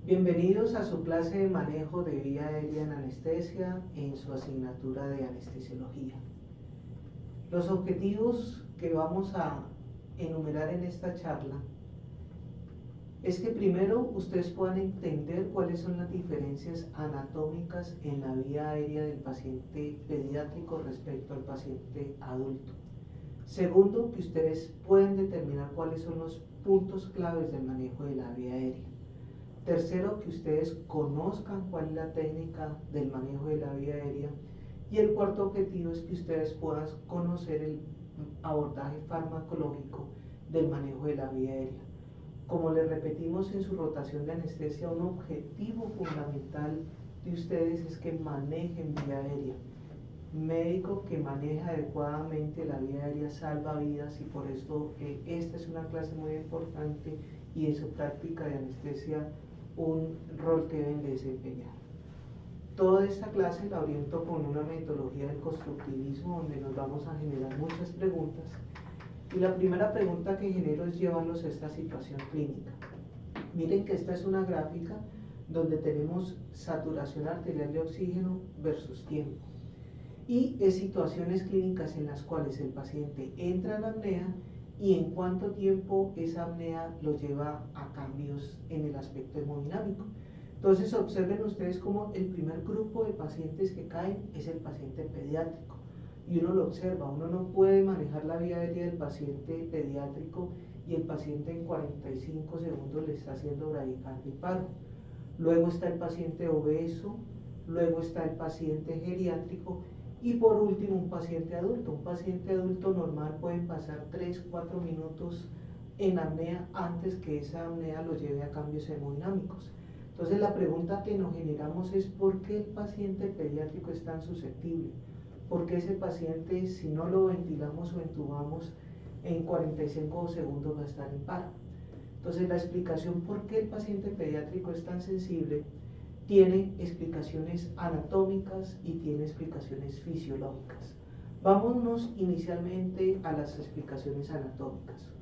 Bienvenidos a su clase de manejo de vía aérea en anestesia en su asignatura de anestesiología. Los objetivos que vamos a enumerar en esta charla es que primero ustedes puedan entender cuáles son las diferencias anatómicas en la vía aérea del paciente pediátrico respecto al paciente adulto. Segundo, que ustedes pueden determinar cuáles son los puntos claves del manejo de la vía aérea. Tercero, que ustedes conozcan cuál es la técnica del manejo de la vía aérea. Y el cuarto objetivo es que ustedes puedan conocer el abordaje farmacológico del manejo de la vía aérea. Como les repetimos en su rotación de anestesia, un objetivo fundamental de ustedes es que manejen vía aérea. Médico que maneja adecuadamente la vía aérea salva vidas, y por esto esta es una clase muy importante y en su práctica de anestesia un rol que deben desempeñar. Toda esta clase la oriento con una metodología del constructivismo donde nos vamos a generar muchas preguntas, y la primera pregunta que genero es llevarlos a esta situación clínica. Miren que esta es una gráfica donde tenemos saturación arterial de oxígeno versus tiempo, y es situaciones clínicas en las cuales el paciente entra en apnea y en cuánto tiempo esa apnea lo lleva a cambios en el aspecto hemodinámico. Entonces observen ustedes cómo el primer grupo de pacientes que caen es el paciente pediátrico, y uno lo observa, uno no puede manejar la vía aérea del paciente pediátrico y el paciente en 45 segundos le está haciendo bradicardia y paro. Luego está el paciente obeso, luego está el paciente geriátrico, y por último un paciente adulto. Un paciente adulto normal pueden pasar 3-4 minutos en apnea antes que esa apnea lo lleve a cambios hemodinámicos. Entonces la pregunta que nos generamos es ¿por qué el paciente pediátrico es tan susceptible? ¿Por qué ese paciente, si no lo ventilamos o entubamos, en 45 segundos va a estar en paro? Entonces la explicación por qué el paciente pediátrico es tan sensible tiene explicaciones anatómicas y tiene explicaciones fisiológicas. Vámonos inicialmente a las explicaciones anatómicas.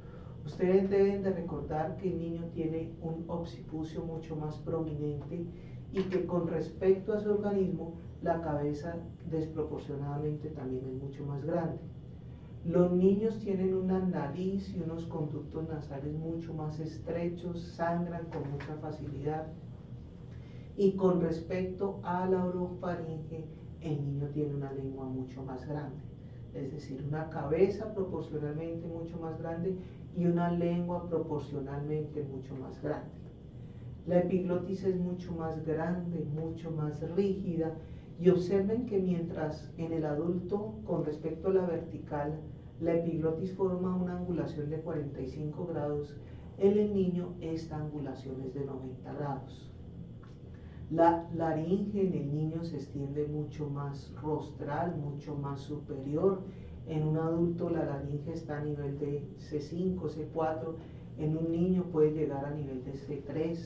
Ustedes deben de recordar que el niño tiene un occipucio mucho más prominente y que con respecto a su organismo la cabeza desproporcionadamente también es mucho más grande. Los niños tienen una nariz y unos conductos nasales mucho más estrechos, sangran con mucha facilidad. Y con respecto a la orofaringe, el niño tiene una lengua mucho más grande, es decir, una cabeza proporcionalmente mucho más grande y una lengua proporcionalmente mucho más grande. La epiglotis es mucho más grande, mucho más rígida, y observen que mientras en el adulto, con respecto a la vertical, la epiglotis forma una angulación de 45 grados, en el niño esta angulación es de 90 grados. La laringe en el niño se extiende mucho más rostral, mucho más superior. En un adulto la laringe está a nivel de C5, C4, en un niño puede llegar a nivel de C3,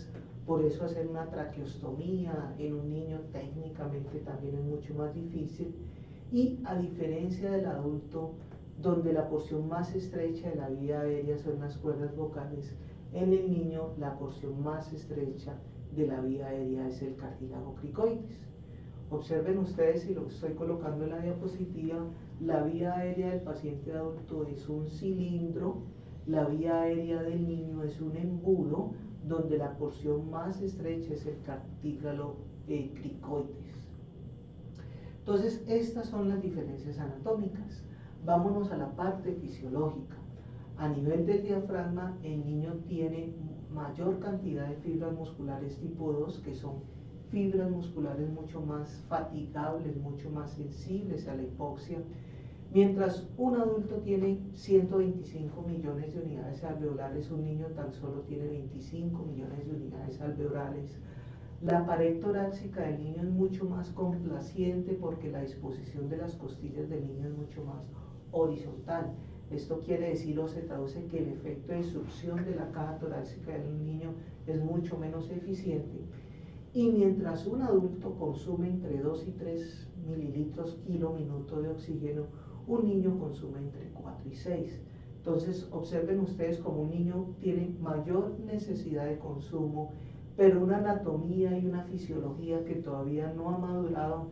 por eso hacer una traqueostomía en un niño técnicamente también es mucho más difícil, y a diferencia del adulto, donde la porción más estrecha de la vía aérea son las cuerdas vocales, en el niño la porción más estrecha de la vía aérea es el cartílago cricoides. Observen ustedes, si lo estoy colocando en la diapositiva, la vía aérea del paciente adulto es un cilindro, la vía aérea del niño es un embudo, donde la porción más estrecha es el cartílago cricoides. Entonces, estas son las diferencias anatómicas. Vámonos a la parte fisiológica. A nivel del diafragma, el niño tiene mayor cantidad de fibras musculares tipo 2, que son fibras musculares mucho más fatigables, mucho más sensibles a la hipoxia, mientras un adulto tiene 125 millones de unidades alveolares, un niño tan solo tiene 25 millones de unidades alveolares. La pared torácica del niño es mucho más complaciente porque la disposición de las costillas del niño es mucho más horizontal. Esto quiere decir o se traduce que el efecto de succión de la caja torácica del niño es mucho menos eficiente, y mientras un adulto consume entre 2 y 3 mililitros kilo minuto de oxígeno, un niño consume entre 4 y 6. Entonces observen ustedes como un niño tiene mayor necesidad de consumo pero una anatomía y una fisiología que todavía no ha madurado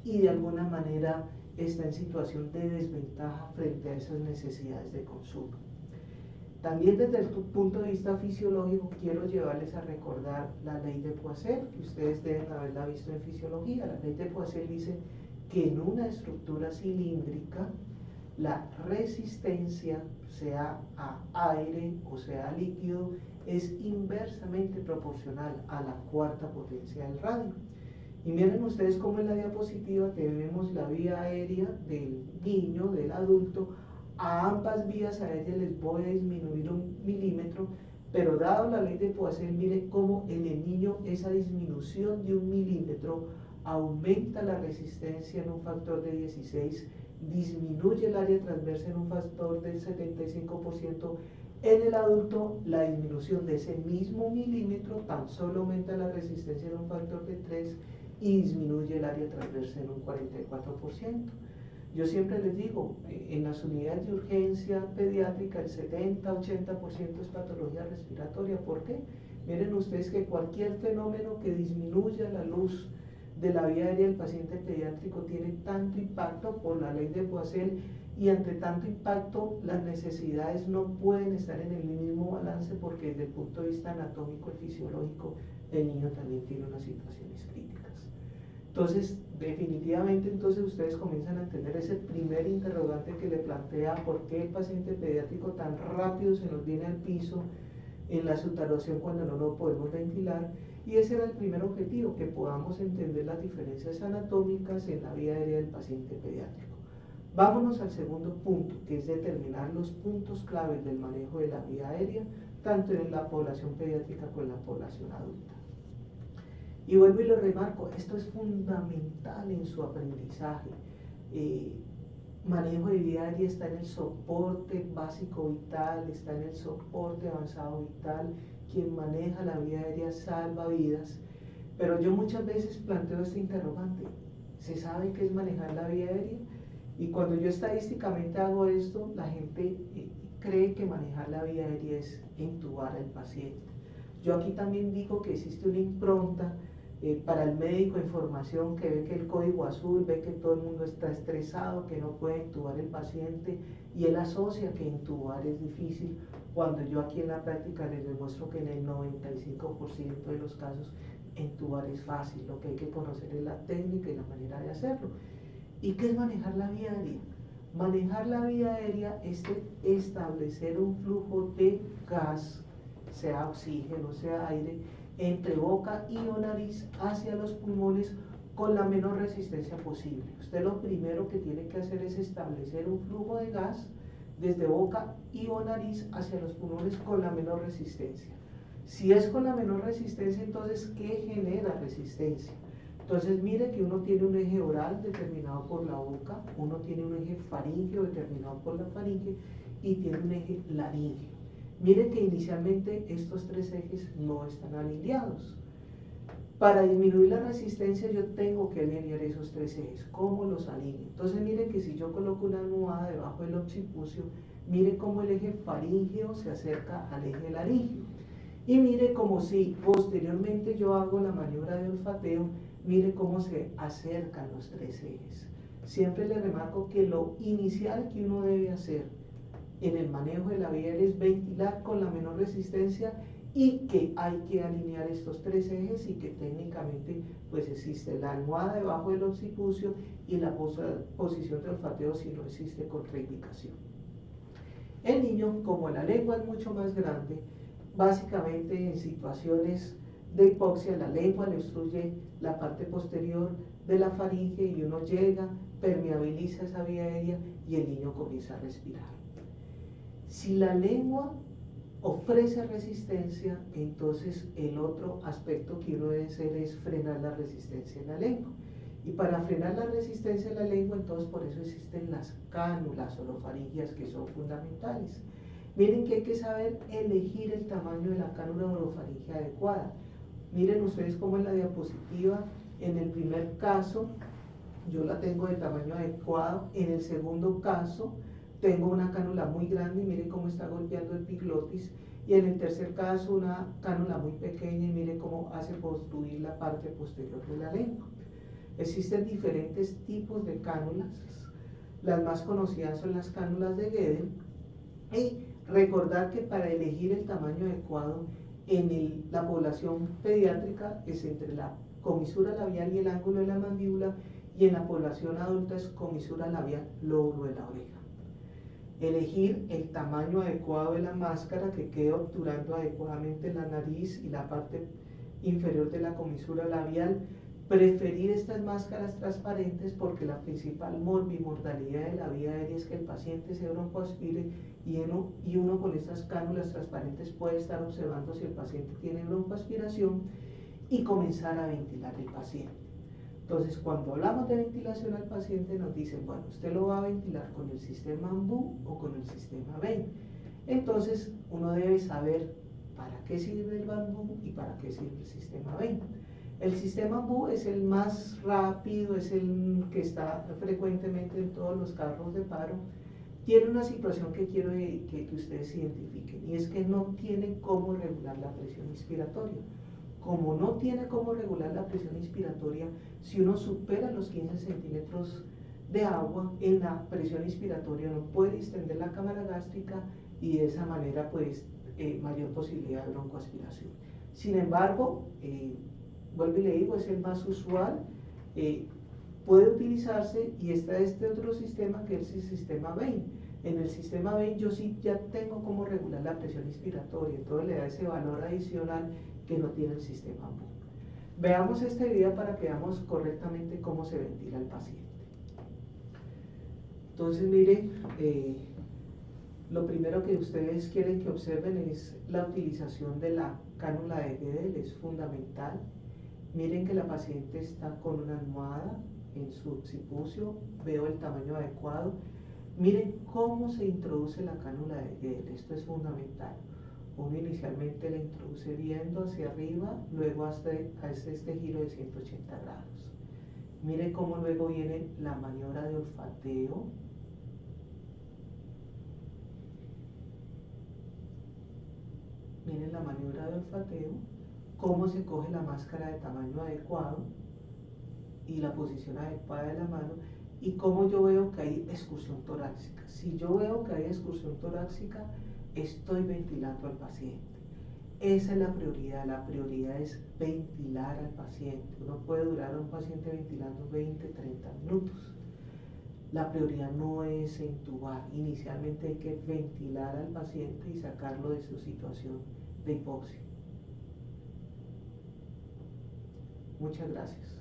y de alguna manera está en situación de desventaja frente a esas necesidades de consumo. También desde el punto de vista fisiológico quiero llevarles a recordar la ley de Poiseuille, que ustedes deben haberla visto en fisiología. La ley de Poiseuille dice que en una estructura cilíndrica la resistencia, sea a aire o sea a líquido, es inversamente proporcional a la cuarta potencia del radio. Y miren ustedes cómo en la diapositiva tenemos la vía aérea del niño, del adulto. A ambas vías a ellas les voy a disminuir 1 milímetro, pero dado la ley de Poiseuille, miren cómo en el niño esa disminución de 1 milímetro aumenta la resistencia en un factor de 16, disminuye el área transversa en un factor del 75%. En el adulto, la disminución de ese mismo milímetro tan solo aumenta la resistencia en un factor de 3 y disminuye el área transversa en un 44%. Yo siempre les digo, en las unidades de urgencia pediátrica el 70-80% es patología respiratoria. ¿Por qué? Miren ustedes que cualquier fenómeno que disminuya la luz de la vía aérea del paciente pediátrico tiene tanto impacto por la ley de Poiseuille, y ante tanto impacto las necesidades no pueden estar en el mismo balance, porque desde el punto de vista anatómico y fisiológico el niño también tiene unas situaciones críticas. Entonces, definitivamente, entonces ustedes comienzan a entender ese primer interrogante que le plantea por qué el paciente pediátrico tan rápido se nos viene al piso en la saturación cuando no lo podemos ventilar. Y ese era el primer objetivo, que podamos entender las diferencias anatómicas en la vía aérea del paciente pediátrico. Vámonos al segundo punto, que es determinar los puntos claves del manejo de la vía aérea, tanto en la población pediátrica como en la población adulta. Y vuelvo y lo remarco, esto es fundamental en su aprendizaje. Manejo de vía aérea está en el soporte básico vital, está en el soporte avanzado vital. Quien maneja la vía aérea salva vidas, pero yo muchas veces planteo este interrogante: ¿se sabe qué es manejar la vía aérea? Y cuando yo estadísticamente hago esto, la gente cree que manejar la vía aérea es intubar al paciente. Yo aquí también digo que existe una impronta para el médico en formación que ve que el código azul, ve que todo el mundo está estresado, que no puede intubar el paciente, y él asocia que intubar es difícil, cuando yo aquí en la práctica les demuestro que en el 95% de los casos intubar es fácil. Lo que hay que conocer es la técnica y la manera de hacerlo. ¿Y qué es manejar la vía aérea? Manejar la vía aérea es establecer un flujo de gas, sea oxígeno, sea aire, entre boca y o nariz hacia los pulmones con la menor resistencia posible. Usted lo primero que tiene que hacer es establecer un flujo de gas desde boca y o nariz hacia los pulmones con la menor resistencia. Si es con la menor resistencia, entonces, ¿qué genera resistencia? Entonces, mire que uno tiene un eje oral determinado por la boca, uno tiene un eje faríngeo determinado por la faringe y tiene un eje laríngeo. Mire que inicialmente estos tres ejes no están alineados. Para disminuir la resistencia yo tengo que alinear esos tres ejes. ¿Cómo los alineo? Entonces mire que si yo coloco una almohada debajo del occipucio, mire cómo el eje faríngeo se acerca al eje laríngeo. Y mire como si posteriormente yo hago la maniobra de olfateo, mire cómo se acercan los tres ejes. Siempre le remarco que lo inicial que uno debe hacer en el manejo de la vía aérea es ventilar con la menor resistencia, y que hay que alinear estos tres ejes, y que técnicamente pues existe la almohada debajo del occipucio y la posición de olfateo si no existe contraindicación. El niño, como la lengua es mucho más grande, básicamente en situaciones de hipoxia la lengua le obstruye la parte posterior de la faringe y uno llega, permeabiliza esa vía aérea y el niño comienza a respirar. Si la lengua ofrece resistencia, entonces el otro aspecto que uno debe hacer es frenar la resistencia en la lengua. Y para frenar la resistencia en la lengua, entonces por eso existen las cánulas orofaringias, que son fundamentales. Miren que hay que saber elegir el tamaño de la cánula orofaringia adecuada. Miren ustedes cómo en la diapositiva, en el primer caso, yo la tengo de tamaño adecuado. En el segundo caso, tengo una cánula muy grande y mire cómo está golpeando el epiglotis, y en el tercer caso una cánula muy pequeña y mire cómo hace obstruir la parte posterior de la lengua. Existen diferentes tipos de cánulas, las más conocidas son las cánulas de Gueden, y recordar que para elegir el tamaño adecuado en la población pediátrica es entre la comisura labial y el ángulo de la mandíbula, y en la población adulta es comisura labial, lóbulo de la oreja. Elegir el tamaño adecuado de la máscara que quede obturando adecuadamente la nariz y la parte inferior de la comisura labial. Preferir estas máscaras transparentes porque la principal morbimortalidad de la vía aérea es que el paciente se broncoaspire, y uno con estas cánulas transparentes puede estar observando si el paciente tiene broncoaspiración y comenzar a ventilar el paciente. Entonces, cuando hablamos de ventilación al paciente nos dicen, bueno, usted lo va a ventilar con el sistema AMBU o con el sistema Bain. Entonces, uno debe saber para qué sirve el AMBU y para qué sirve el sistema Bain. El sistema AMBU es el más rápido, es el que está frecuentemente en todos los carros de paro. Tiene una situación que quiero que ustedes identifiquen, y es que no tiene cómo regular la presión inspiratoria. Como no tiene cómo regular la presión inspiratoria, si uno supera los 15 centímetros de agua en la presión inspiratoria, no puede distender la cámara gástrica, y de esa manera pues mayor posibilidad de broncoaspiración. Sin embargo, vuelvo y le digo, es el más usual, puede utilizarse, y está este otro sistema que es el sistema Bain. En el sistema Bain yo sí ya tengo cómo regular la presión inspiratoria, entonces le da ese valor adicional que no tiene el sistema AMBU. Veamos este video para que veamos correctamente cómo se ventila el paciente. Entonces miren, lo primero que ustedes quieren que observen es la utilización de la cánula de Gueden, es fundamental. Miren que la paciente está con una almohada en su occipucio, veo el tamaño adecuado. Miren cómo se introduce la cánula de Gueden, esto es fundamental. Uno inicialmente la introduce viendo hacia arriba, luego hace este giro de 180 grados. Miren cómo luego viene la maniobra de olfateo. Miren la maniobra de olfateo, cómo se coge la máscara de tamaño adecuado y la posición adecuada de la mano, y cómo yo veo que hay excursión torácica. Si yo veo que hay excursión torácica, estoy ventilando al paciente. Esa es la prioridad es ventilar al paciente. Uno puede durar a un paciente ventilando 20, 30 minutos. La prioridad no es intubar, inicialmente hay que ventilar al paciente y sacarlo de su situación de hipoxia. Muchas gracias.